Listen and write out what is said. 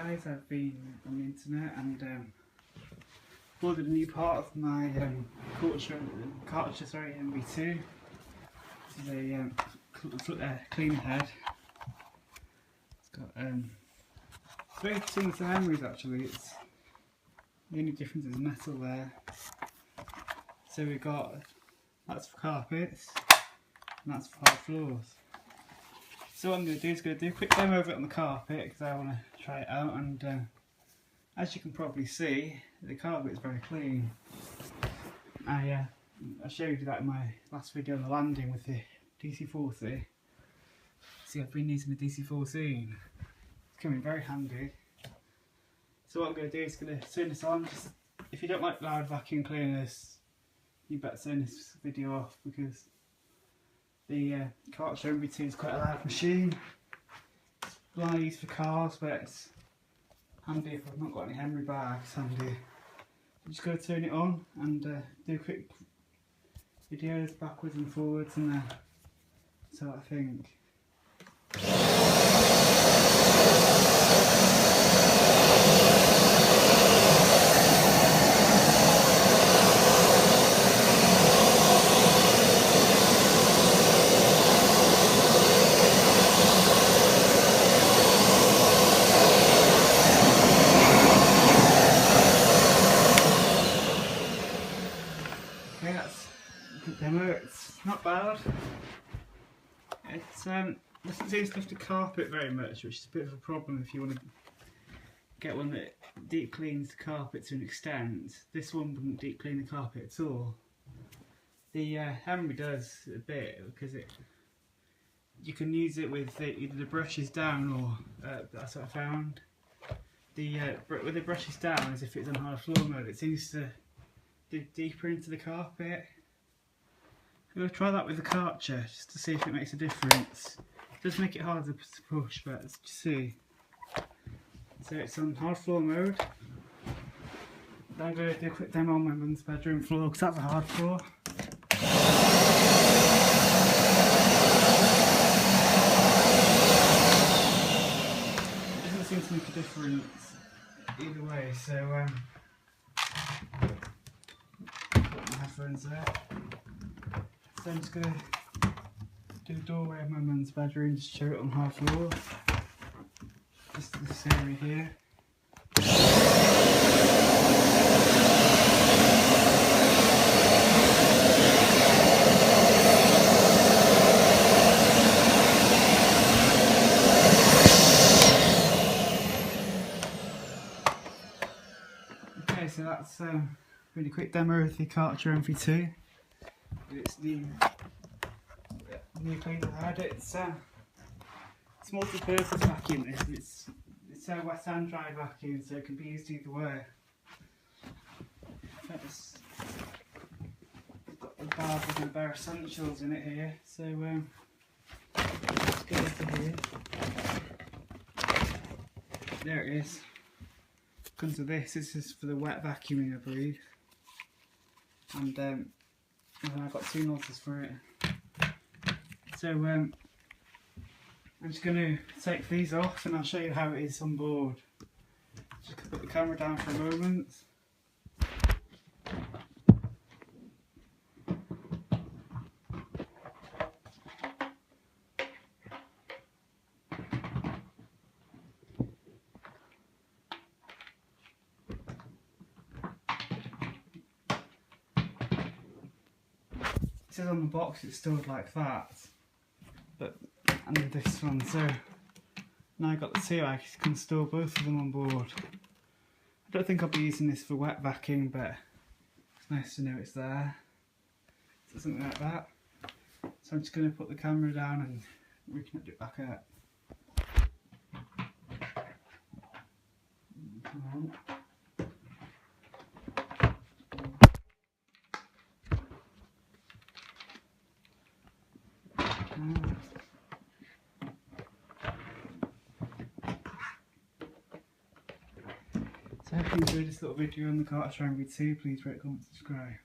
guys, I've been on the internet and ordered a new part of my Karcher MV2. This is a cleaner head. It's got it's very similar to Henry's actually. It's the only difference is metal there. So we've got, that's for carpets and that's for hard floors. So what I'm going to do is do a quick demo of it on the carpet because I want to try it out, and as you can probably see, the carpet is very clean. I showed you that in my last video on the landing with the DC-40. See, I've been using the DC-14. It's coming very handy. So what I'm going to do is going to turn this on. Just, if you don't like loud vacuum cleaners, you better turn this video off because the Karcher MV2 is quite a loud machine. It's one I use for cars, but it's handy if I've not got any Henry bags handy. I'm just going to turn it on and do quick videos backwards and forwards and sort of thing. Okay, that's a good demo. It's not bad. It doesn't seem to lift the carpet very much, which is a bit of a problem if you want to get one that deep cleans the carpet to an extent. This one wouldn't deep clean the carpet at all. The Henry does a bit because you can use it with either the brushes down or that's what I found. With the brushes down, as if it's on hard floor mode, it seems to dig deeper into the carpet. I'm going to try that with the Karcher just to see if it makes a difference. It does make it harder to push, but let's just see. So it's on hard floor mode. Then I'm going to do a quick demo on my mum's bedroom floor because that's a hard floor. It doesn't seem to make a difference either way, so put my headphones there. So I'm just going to do the doorway of my mum's bedroom, just show it on hard floor. Just this area here. Okay, so that's a really quick demo of the Karcher MV2. It's new cleaner head. It's multi-purpose vacuum. It's a wet and dry vacuum, so it can be used either way. It's got the bar with the bare essentials in it here. So let's go over here. There it is. Comes with this. This is for the wet vacuuming, I believe. And then I've got two nozzles for it. So I'm just going to take these off and I'll show you how it is on board. Just put the camera down for a moment. It says on the box it's stored like that, but under this one, so now I've got the two, I can store both of them on board. I don't think I'll be using this for wet vacuum, but it's nice to know it's there. So something like that. So I'm just going to put the camera down and reconnect it back up. Come on. So if you enjoyed this little video on the Karcher MV2, please rate, comment, subscribe.